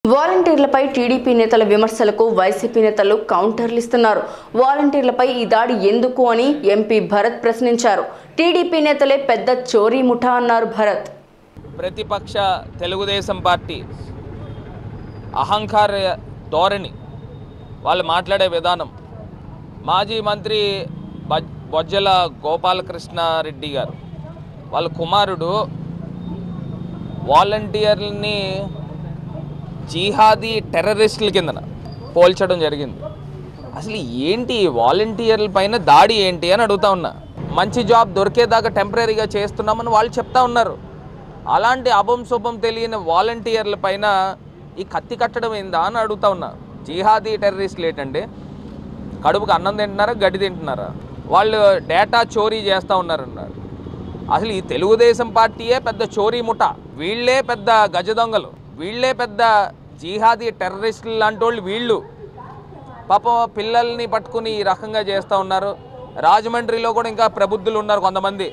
వాలంటీర్లపై TDP నేతల విమర్శలకు YCP నేతలు కౌంటర్లు ఇస్తున్నారు. వాలంటీర్లపై ఈ దాడి ఎందుకు అని ఎంపీ భరత్ ప్రశ్నించారు. టీడీపీ నేతలే పెద్ద చోరీ ముఠా అన్నారు భరత్. ప్రతిపక్ష తెలుగుదేశం పార్టీ అహంకార ధోరణి, వాళ్ళు మాట్లాడే విధానం, మాజీ మంత్రి బొజ్జల గోపాలకృష్ణారెడ్డి గారు వాళ్ళ కుమారుడు వాలంటీర్లని జిహాదీ టెర్రరిస్టుల కిందన పోల్చడం జరిగింది. అసలు ఏంటి వాలంటీర్ల పైన దాడి ఏంటి అని అడుగుతా ఉన్నా. మంచి జాబ్ దొరికేదాకా టెంపరీగా చేస్తున్నామని వాళ్ళు చెప్తా ఉన్నారు. అలాంటి అభం శుభం తెలియని వాలంటీర్ల పైన ఈ కత్తి కట్టడం ఏందా అని అడుగుతా ఉన్నా. జిహాదీ టెర్రరిస్టులు ఏంటండి? కడుపుకు అన్నం తింటున్నారా, గడ్డి తింటున్నారా? వాళ్ళు డేటా చోరీ చేస్తూ ఉన్నారన్నారు. అసలు ఈ తెలుగుదేశం పార్టీయే పెద్ద చోరీ ముఠ, వీళ్ళే పెద్ద గజ దొంగలు, వీళ్ళే పెద్ద జిహాదీ టెర్రరిస్టులు లాంటి వాళ్ళు. వీళ్ళు పాపం పిల్లల్ని పట్టుకుని ఈ రకంగా చేస్తూ ఉన్నారు. రాజమండ్రిలో కూడా ఇంకా ప్రబుద్ధులు ఉన్నారు కొంతమంది.